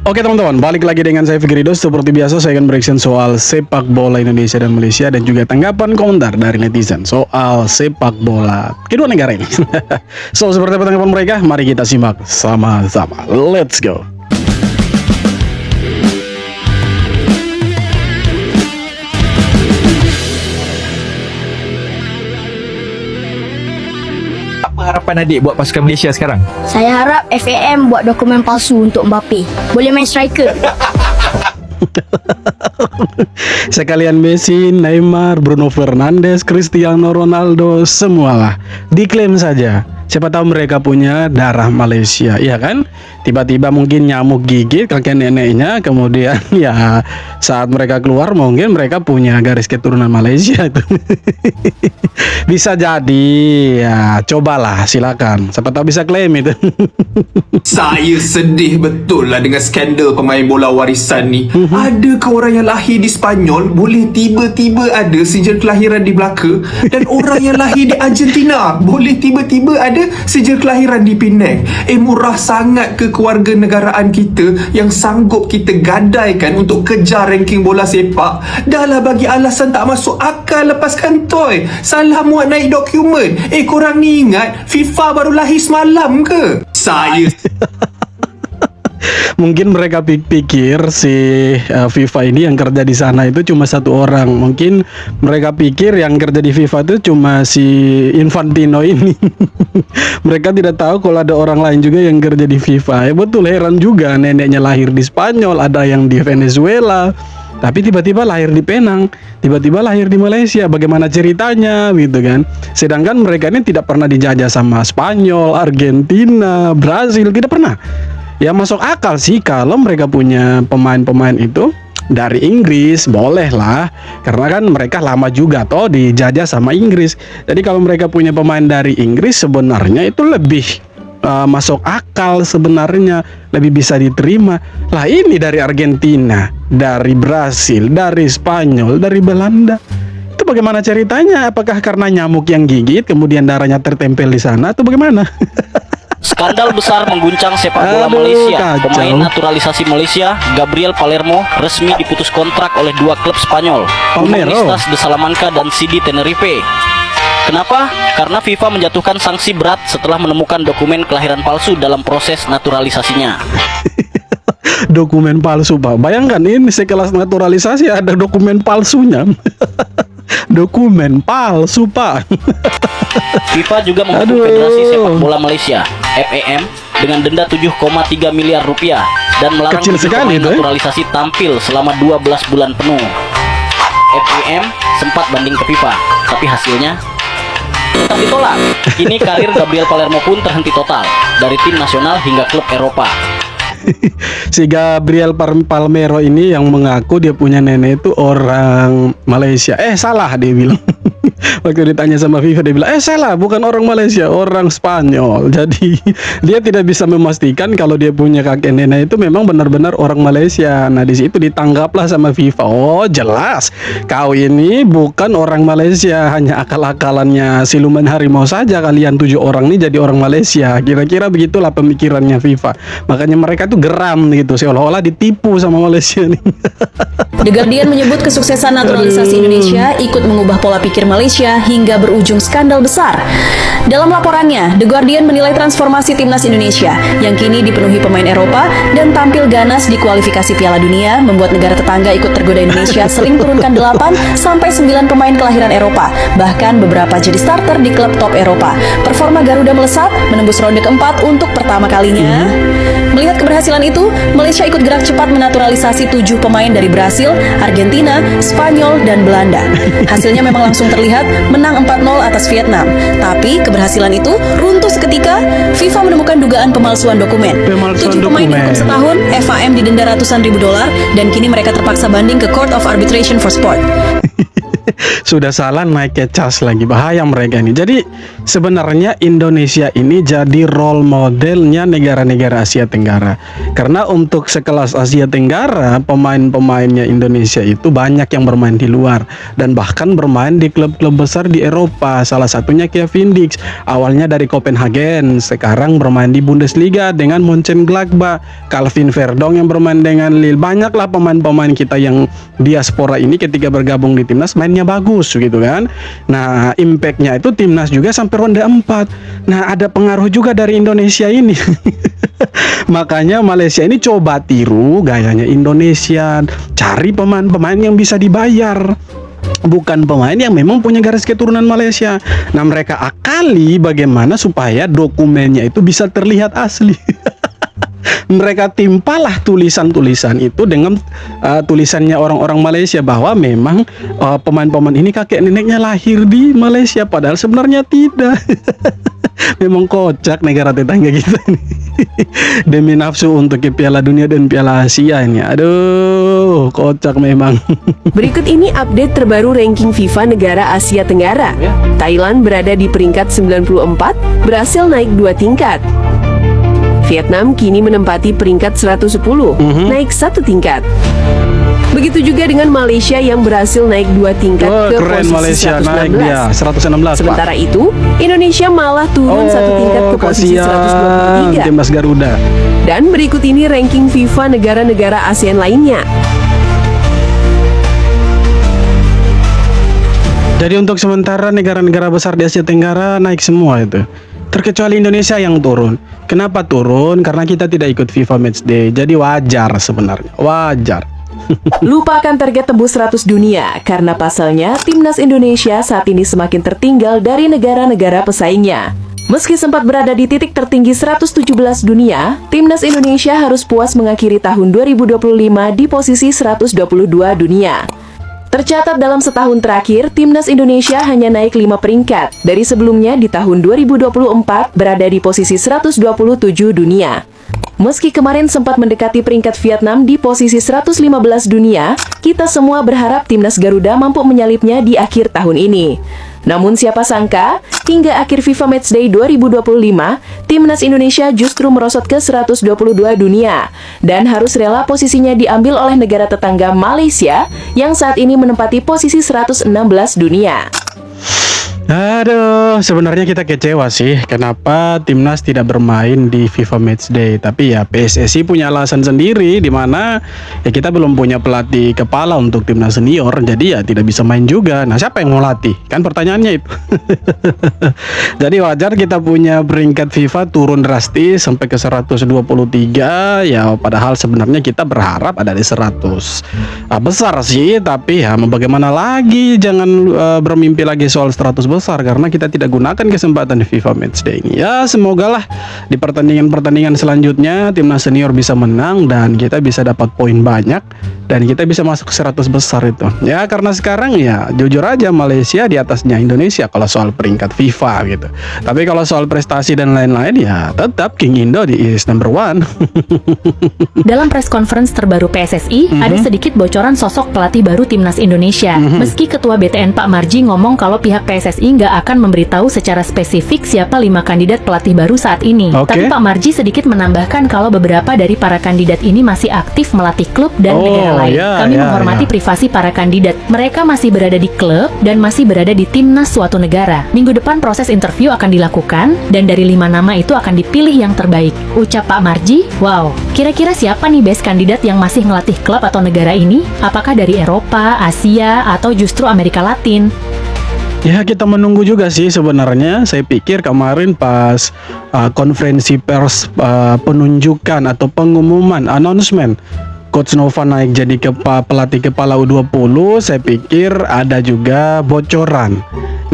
Oke teman-teman, balik lagi dengan saya Fikri Dos. Seperti biasa saya akan bereaction soal sepak bola Indonesia dan Malaysia, dan juga tanggapan komentar dari netizen soal sepak bola kedua negara ini. So, seperti apa tanggapan mereka? Mari kita simak sama-sama. Let's go. Apa harapan adik buat pasukan Malaysia sekarang? Saya harap FAM buat dokumen palsu untuk Mbappe. Boleh main striker. Sekalian Messi, Neymar, Bruno Fernandes, Cristiano Ronaldo, semualah diklaim saja. Siapa tahu mereka punya darah Malaysia, ya kan? Tiba-tiba mungkin nyamuk gigit kakek neneknya, kemudian ya saat mereka keluar mungkin mereka punya garis keturunan Malaysia itu. Bisa jadi, ya cobalah, silakan. Siapa tahu bisa klaim itu. Saya sedih betul lah dengan skandal pemain bola warisan ni. Adakah orang yang lahir di Spanyol boleh tiba-tiba ada sijil kelahiran di Melaka, dan orang yang lahir di Argentina boleh tiba-tiba ada sijil kelahiran di Penang? Murah sangat ke kewarganegaraan kita yang sanggup kita gadaikan untuk kejar ranking bola sepak. Dah lah bagi alasan tak masuk akal lepas kantoi. Salah muat naik dokumen. Korang ni ingat FIFA baru lahir semalam ke? Saya Mungkin mereka pikir si FIFA ini yang kerja di sana itu cuma satu orang. Mungkin mereka pikir yang kerja di FIFA itu cuma si Infantino ini. Mereka tidak tahu kalau ada orang lain juga yang kerja di FIFA. Betul, heran juga, neneknya lahir di Spanyol, ada yang di Venezuela, tapi tiba-tiba lahir di Penang, tiba-tiba lahir di Malaysia. Bagaimana ceritanya gitu kan? Sedangkan mereka ini tidak pernah dijajah sama Spanyol, Argentina, Brazil, tidak pernah. Ya masuk akal sih kalau mereka punya pemain-pemain itu dari Inggris, boleh lah, karena kan mereka lama juga toh dijajah sama Inggris. Jadi kalau mereka punya pemain dari Inggris sebenarnya itu lebih masuk akal sebenarnya, lebih bisa diterima. Lah ini dari Argentina, dari Brasil, dari Spanyol, dari Belanda. Itu bagaimana ceritanya? Apakah karena nyamuk yang gigit kemudian darahnya tertempel di sana atau bagaimana? Skandal besar mengguncang sepak bola Aduh, Malaysia. kacau. Pemain naturalisasi Malaysia, Gabriel Palermo, resmi diputus kontrak oleh dua klub Spanyol, Unionistas de Salamanca dan CD Tenerife. Kenapa? Karena FIFA menjatuhkan sanksi berat setelah menemukan dokumen kelahiran palsu dalam proses naturalisasinya. Dokumen palsu, Pak. Bayangkan ini sekelas naturalisasi ada dokumen palsunya. Dokumen palsu, Pak. FIFA juga menghukum Federasi Sepak Bola Malaysia (FAM) dengan denda 7,3 miliar rupiah dan melarang Kecil sekali pemain itu, naturalisasi tampil selama 12 bulan penuh. FAM sempat banding ke FIFA, tapi hasilnya tetap ditolak. Kini karir Gabriel Palermo pun terhenti total, dari tim nasional hingga klub Eropa. Si Gabriel Palmero ini yang mengaku dia punya nenek itu orang Malaysia. Salah dia bilang. Waktu ditanya sama FIFA dia bilang salah, bukan orang Malaysia, orang Spanyol. Jadi dia tidak bisa memastikan kalau dia punya kakek nenek itu memang benar-benar orang Malaysia. Nah di situ ditanggaplah sama FIFA. Oh jelas, kau ini bukan orang Malaysia, hanya akal-akalannya siluman harimau saja kalian 7 orang ini jadi orang Malaysia. Kira-kira begitulah pemikirannya FIFA. Makanya mereka tuh geram gitu, seolah-olah ditipu sama Malaysia nih. The Guardian menyebut kesuksesan naturalisasi Indonesia ikut mengubah pola pikir Malaysia hingga berujung skandal besar. Dalam laporannya, The Guardian menilai transformasi timnas Indonesia yang kini dipenuhi pemain Eropa dan tampil ganas di kualifikasi Piala Dunia membuat negara tetangga ikut tergoda Indonesia seling turunkan 8 sampai 9 pemain kelahiran Eropa, bahkan beberapa jadi starter di klub top Eropa. Performa Garuda melesat menembus ronde keempat untuk pertama kalinya. Melihat keberhasilan itu, Malaysia ikut gerak cepat menaturalisasi 7 pemain dari Brasil, Argentina, Spanyol, dan Belanda. Hasilnya memang langsung terlihat menang 4-0 atas Vietnam. Tapi keberhasilan itu runtuh seketika. FIFA menemukan dugaan pemalsuan dokumen. 7 pemain dihukum setahun, FAM didenda ratusan ribu dolar, dan kini mereka terpaksa banding ke Court of Arbitration for Sport. Sudah salah naik ke cas lagi, bahaya mereka ini. Jadi sebenarnya Indonesia ini jadi role modelnya negara-negara Asia Tenggara. Karena untuk sekelas Asia Tenggara, pemain-pemainnya Indonesia itu banyak yang bermain di luar dan bahkan bermain di klub-klub besar di Eropa. Salah satunya Kevin Dix, awalnya dari Copenhagen, sekarang bermain di Bundesliga dengan Mönchengladbach. Calvin Verdong yang bermain dengan Lille. Banyaklah pemain-pemain kita yang diaspora ini ketika bergabung di timnas mainnya bagus gitu kan. Nah, impactnya itu timnas juga sampai ronde 4. Nah, ada pengaruh juga dari Indonesia ini. Makanya Malaysia ini coba tiru gayanya Indonesia, cari pemain-pemain yang bisa dibayar, bukan pemain yang memang punya garis keturunan Malaysia. Nah, mereka akali bagaimana supaya dokumennya itu bisa terlihat asli. Mereka timpalah tulisan-tulisan itu dengan tulisannya orang-orang Malaysia bahwa memang pemain-pemain ini kakek neneknya lahir di Malaysia, padahal sebenarnya tidak. Memang kocak negara tetangga kita ini. Demi nafsu untuk ke Piala Dunia dan Piala Asia ini. Aduh, kocak memang. Berikut ini update terbaru ranking FIFA negara Asia Tenggara. Thailand berada di peringkat 94, berhasil naik 2 tingkat. Vietnam kini menempati peringkat 110, naik 1 tingkat. Begitu juga dengan Malaysia yang berhasil naik 2 tingkat ke keren, posisi Malaysia 116. naik dia 116. Sementara itu, Indonesia malah turun 1 tingkat ke posisi 123. Timnas Garuda. Dan berikut ini ranking FIFA negara-negara ASEAN lainnya. Jadi untuk sementara negara-negara besar di Asia Tenggara naik semua itu. Terkecuali Indonesia yang turun. Kenapa turun? Karena kita tidak ikut FIFA Matchday. Jadi wajar sebenarnya. Wajar. Lupakan target tembus 100 dunia, karena pasalnya timnas Indonesia saat ini semakin tertinggal dari negara-negara pesaingnya. Meski sempat berada di titik tertinggi 117 dunia, timnas Indonesia harus puas mengakhiri tahun 2025 di posisi 122 dunia. Tercatat dalam setahun terakhir, timnas Indonesia hanya naik 5 peringkat. Dari sebelumnya di tahun 2024 berada di posisi 127 dunia. Meski kemarin sempat mendekati peringkat Vietnam di posisi 115 dunia, kita semua berharap timnas Garuda mampu menyalipnya di akhir tahun ini. Namun siapa sangka, hingga akhir FIFA Matchday 2025, timnas Indonesia justru merosot ke 122 dunia dan harus rela posisinya diambil oleh negara tetangga Malaysia yang saat ini menempati posisi 116 dunia. Aduh, sebenarnya kita kecewa sih kenapa timnas tidak bermain di FIFA Matchday. Tapi ya PSSI punya alasan sendiri, di mana ya kita belum punya pelatih kepala untuk timnas senior, jadi ya tidak bisa main juga. Nah, siapa yang mau latih? Kan pertanyaannya itu. Jadi wajar kita punya peringkat FIFA turun drastis sampai ke 123. Ya padahal sebenarnya kita berharap ada di 100. Besar sih, tapi ya mau bagaimana lagi, jangan bermimpi lagi soal 100 besar karena kita tidak gunakan kesempatan di FIFA Matchday ini. Ya semoga lah di pertandingan-pertandingan selanjutnya timnas senior bisa menang dan kita bisa dapat poin banyak dan kita bisa masuk 100 besar itu. Ya karena sekarang ya jujur aja Malaysia di atasnya Indonesia kalau soal peringkat FIFA gitu. Tapi kalau soal prestasi dan lain-lain ya tetap King Indo is number 1. Dalam press conference terbaru PSSI, ada sedikit bocoran sosok pelatih baru timnas Indonesia. Meski Ketua BTN Pak Marji ngomong kalau pihak PSSI nggak akan memberitahu secara spesifik siapa 5 kandidat pelatih baru saat ini. Tapi Pak Marji sedikit menambahkan kalau beberapa dari para kandidat ini masih aktif melatih klub dan negara lain. Kami menghormati privasi para kandidat. Mereka masih berada di klub dan masih berada di timnas suatu negara. Minggu depan proses interview akan dilakukan dan dari 5 nama itu akan dipilih yang terbaik. Ucap Pak Marji, wow, kira-kira siapa nih best kandidat yang masih ngelatih klub atau negara ini? Apakah dari Eropa, Asia, atau justru Amerika Latin? Ya kita menunggu juga sih sebenarnya. Saya pikir kemarin pas konferensi pers penunjukan atau pengumuman announcement Coach Nova naik jadi pelatih kepala U20, saya pikir ada juga bocoran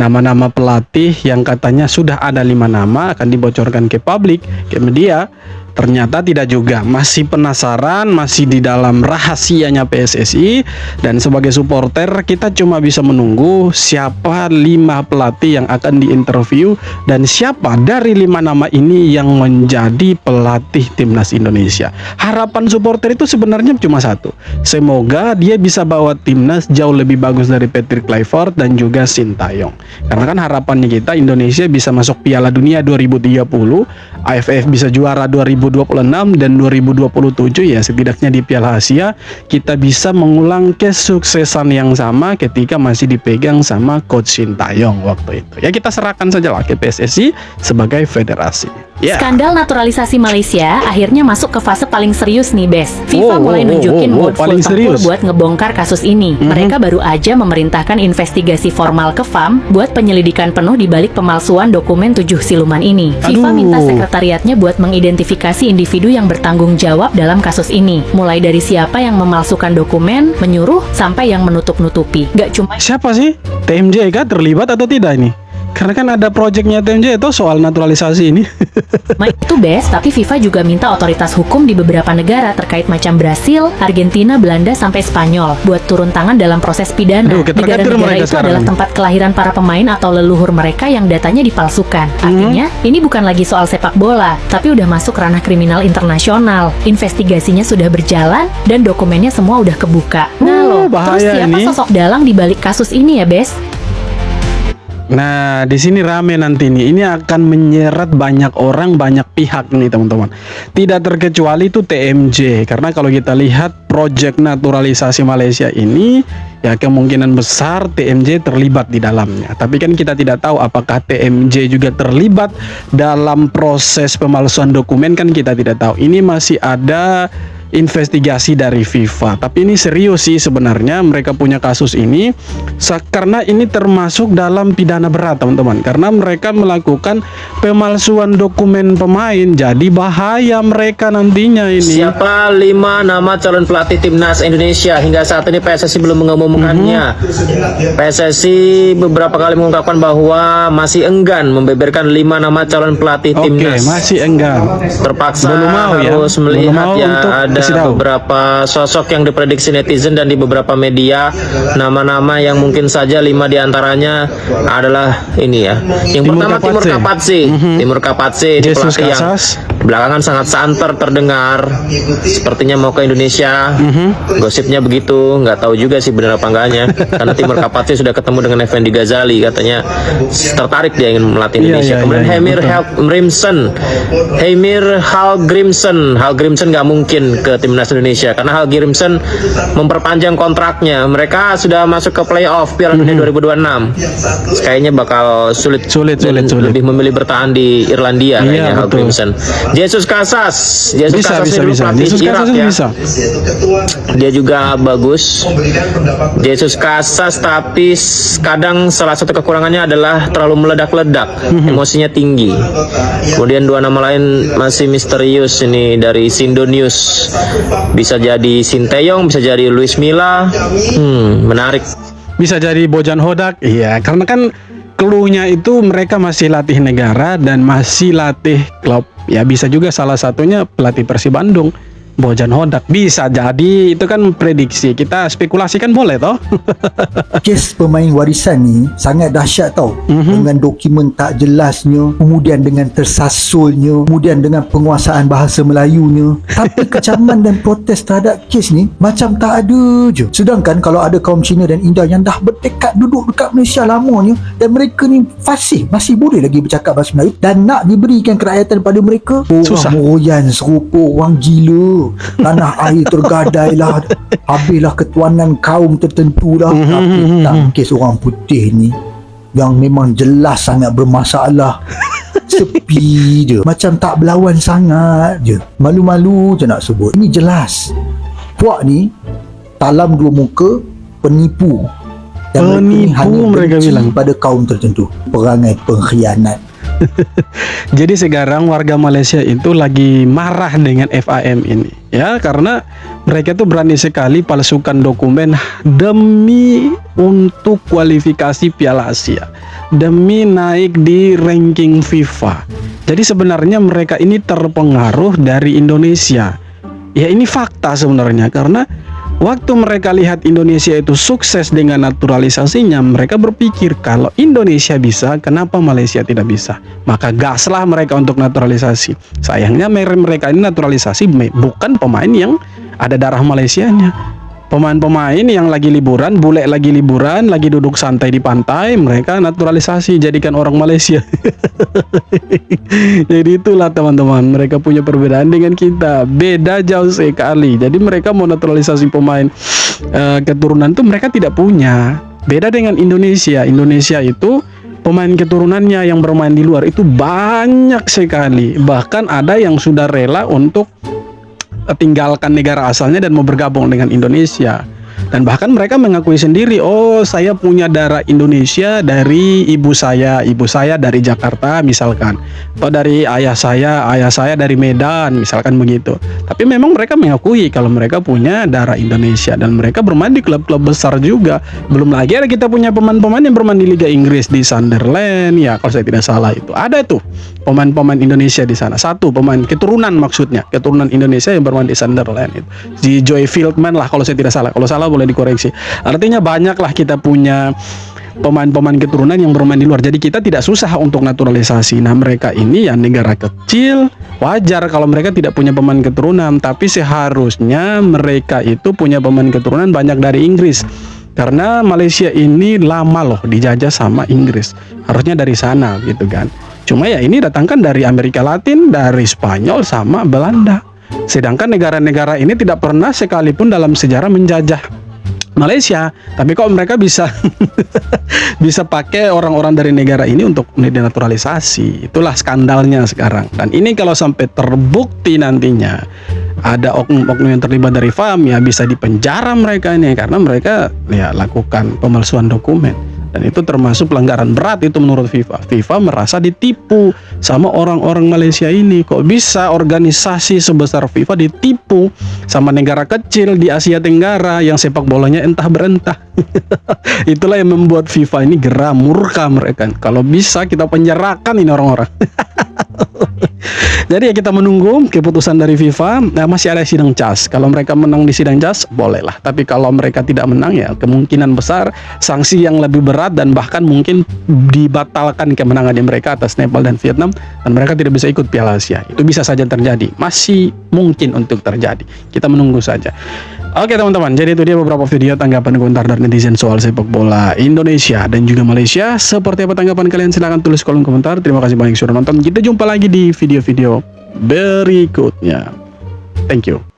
nama-nama pelatih yang katanya sudah ada 5 nama akan dibocorkan ke publik, ke media. Ternyata tidak juga, masih penasaran, masih di dalam rahasianya PSSI. Dan sebagai supporter kita cuma bisa menunggu siapa 5 pelatih yang akan diinterview dan siapa dari 5 nama ini yang menjadi pelatih timnas Indonesia. Harapan supporter itu sebenarnya cuma satu, semoga dia bisa bawa timnas jauh lebih bagus dari Patrick Kluivert dan juga Sintayong. Karena kan harapannya kita Indonesia bisa masuk Piala Dunia 2030, AFF bisa juara 2026 dan 2027, ya setidaknya di Piala Asia kita bisa mengulang kesuksesan yang sama ketika masih dipegang sama Coach Sintayong waktu itu. Ya kita serahkan saja lah ke PSSI sebagai federasi. Ya. Skandal naturalisasi Malaysia akhirnya masuk ke fase paling serius nih, Bes. FIFA mulai nunjukin mood full tempur buat ngebongkar kasus ini. Mereka baru aja memerintahkan investigasi formal ke FAM buat penyelidikan penuh di balik pemalsuan dokumen 7 siluman ini. FIFA minta sekretariatnya buat mengidentifikasi individu yang bertanggung jawab dalam kasus ini. Mulai dari siapa yang memalsukan dokumen, menyuruh, sampai yang menutup-nutupi. Gak cuma siapa sih? TMJ kah terlibat atau tidak ini? Karena kan ada proyeknya TMJ itu soal naturalisasi ini. Itu Bes, tapi FIFA juga minta otoritas hukum di beberapa negara terkait macam Brasil, Argentina, Belanda, sampai Spanyol buat turun tangan dalam proses pidana. Negara-negara itu adalah tempat kelahiran para pemain atau leluhur mereka yang datanya dipalsukan. Artinya, ini bukan lagi soal sepak bola, tapi udah masuk ranah kriminal internasional. Investigasinya sudah berjalan dan dokumennya semua udah kebuka. Nah loh, terus siapa sosok dalang di balik kasus ini ya, Bes? Nah, di sini rame nanti nih. Ini akan menyeret banyak orang, banyak pihak nih, teman-teman. Tidak terkecuali itu TMJ. Karena kalau kita lihat proyek naturalisasi Malaysia ini, ya kemungkinan besar TMJ terlibat di dalamnya. Tapi kan kita tidak tahu apakah TMJ juga terlibat dalam proses pemalsuan dokumen, kan kita tidak tahu. Ini masih ada investigasi dari FIFA. Tapi ini serius sih sebenarnya mereka punya kasus ini, karena ini termasuk dalam pidana berat, teman-teman. Karena mereka melakukan pemalsuan dokumen pemain, jadi bahaya mereka nantinya ini. Siapa 5 nama calon pelatih timnas Indonesia? Hingga saat ini PSSI belum mengumumkannya. PSSI beberapa kali mengungkapkan bahwa masih enggan membeberkan 5 nama calon pelatih timnas. Masih enggan. Terpaksa harus melihat ya ada beberapa sosok yang diprediksi netizen dan di beberapa media, nama-nama yang mungkin saja 5 diantaranya adalah ini ya. Yang pertama Timur Kapatsi. Timur Kapatsi ini pelatih yang belakangan sangat santer terdengar, sepertinya mau ke Indonesia. Gosipnya begitu, nggak tahu juga sih benar apa enggaknya. Karena Timur Kapatsi sudah ketemu dengan Effendi Ghazali, katanya tertarik dia ingin melatih Indonesia. Kemudian Heimir Hallgrimsson nggak mungkin ke timnas Indonesia karena Hallgrimsson memperpanjang kontraknya. Mereka sudah masuk ke playoff Piala Dunia 2026. Kayaknya bakal sulit. Lebih memilih bertahan di Irlandia kayaknya Hallgrimsson. Jesus Casas ini dulu pelatih Irak ya. Dia juga bagus. Jesus Casas, tapi kadang salah satu kekurangannya adalah terlalu meledak-ledak, emosinya tinggi. Kemudian 2 nama lain masih misterius ini dari Sindo News. Bisa jadi Sintayong, bisa jadi Luis Milla. Menarik. Bisa jadi Bojan Hodak. Iya, karena kan clue-nya itu mereka masih latih negara dan masih latih klub. Ya bisa juga salah satunya pelatih Persib Bandung, Bojan Hodak. Bisa jadi, itu kan prediksi. Kita spekulasi kan boleh toh. Kes pemain warisan ni sangat dahsyat tau. Dengan dokumen tak jelasnya, kemudian dengan tersasulnya, kemudian dengan penguasaan bahasa Melayunya. Tapi kecaman dan protes terhadap kes ni macam tak ada je. Sedangkan kalau ada kaum Cina dan India yang dah bertekad duduk dekat Malaysia lamanya dan mereka ni fasih, masih boleh lagi bercakap bahasa Melayu dan nak diberikan kerakyatan pada mereka, orang meroyan serupuk, orang gila. Tanah air tergadai lah, habislah ketuanan kaum tertentu lah. Tapi tak kes orang putih ni yang memang jelas sangat bermasalah, sepi je, macam tak berlawan sangat je, malu-malu je nak sebut. Ini jelas puak ni talam 2 muka, penipu, dan mereka hanya benci pada kaum tertentu, perangai pengkhianat. Jadi sekarang warga Malaysia itu lagi marah dengan FIM ini, ya, karena mereka tuh berani sekali palsukan dokumen demi untuk kualifikasi Piala Asia, demi naik di ranking FIFA. Jadi sebenarnya mereka ini terpengaruh dari Indonesia. Ya, ini fakta sebenarnya, karena waktu mereka lihat Indonesia itu sukses dengan naturalisasinya, mereka berpikir kalau Indonesia bisa, kenapa Malaysia tidak bisa? Maka gaslah mereka untuk naturalisasi. Sayangnya mereka ini naturalisasi bukan pemain yang ada darah Malaysianya. Pemain-pemain yang lagi liburan, bule lagi liburan, lagi duduk santai di pantai, mereka naturalisasi jadikan orang Malaysia. Jadi itulah teman-teman, mereka punya perbedaan dengan kita, beda jauh sekali. Jadi mereka mau naturalisasi pemain keturunan itu mereka tidak punya. Beda dengan Indonesia. Indonesia itu pemain keturunannya yang bermain di luar itu banyak sekali. Bahkan ada yang sudah rela untuk tinggalkan negara asalnya dan mau bergabung dengan Indonesia. Dan bahkan mereka mengakui sendiri, oh saya punya darah Indonesia dari ibu saya dari Jakarta misalkan, atau dari ayah saya dari Medan misalkan begitu. Tapi memang mereka mengakui kalau mereka punya darah Indonesia dan mereka bermain di klub-klub besar juga. Belum lagi ada kita punya pemain-pemain yang bermain di Liga Inggris, di Sunderland ya kalau saya tidak salah itu. Ada tuh pemain-pemain Indonesia di sana. Satu pemain keturunan, maksudnya keturunan Indonesia yang bermain di Sunderland itu. Si Joy Fieldman lah kalau saya tidak salah. Kalau salah boleh dikoreksi. Artinya banyaklah kita punya pemain-pemain keturunan yang bermain di luar. Jadi kita tidak susah untuk naturalisasi. Nah, mereka ini ya negara kecil, wajar kalau mereka tidak punya pemain keturunan, tapi seharusnya mereka itu punya pemain keturunan banyak dari Inggris. Karena Malaysia ini lama loh dijajah sama Inggris. Harusnya dari sana gitu kan. Cuma ya ini datangkan dari Amerika Latin, dari Spanyol sama Belanda. Sedangkan negara-negara ini tidak pernah sekalipun dalam sejarah menjajah Malaysia, tapi kok mereka bisa bisa pakai orang-orang dari negara ini untuk denaturalisasi. Itulah skandalnya sekarang. Dan ini kalau sampai terbukti nantinya ada oknum-oknum yang terlibat dari FAM, ya bisa dipenjara mereka ini karena mereka ya lakukan pemalsuan dokumen. Dan itu termasuk pelanggaran berat itu menurut FIFA. FIFA merasa ditipu sama orang-orang Malaysia ini. Kok bisa organisasi sebesar FIFA ditipu sama negara kecil di Asia Tenggara yang sepak bolanya entah berentah. Itulah yang membuat FIFA ini geram, murka mereka. Kalau bisa kita penjarakan ini orang-orang. Jadi ya kita menunggu keputusan dari FIFA. Nah, masih ada sidang CAS. Kalau mereka menang di sidang CAS, bolehlah. Tapi kalau mereka tidak menang, ya kemungkinan besar sanksi yang lebih berat dan bahkan mungkin dibatalkan kemenangan mereka atas Nepal dan Vietnam, dan mereka tidak bisa ikut Piala Asia. Itu bisa saja terjadi. Masih mungkin untuk terjadi. Kita menunggu saja. Oke teman-teman, jadi itu dia beberapa video tanggapan komentar dari netizen soal sepak bola Indonesia dan juga Malaysia. Seperti apa tanggapan kalian? Silahkan tulis kolom komentar. Terima kasih banyak sudah nonton. Kita jumpa lagi di video-video berikutnya. Thank you.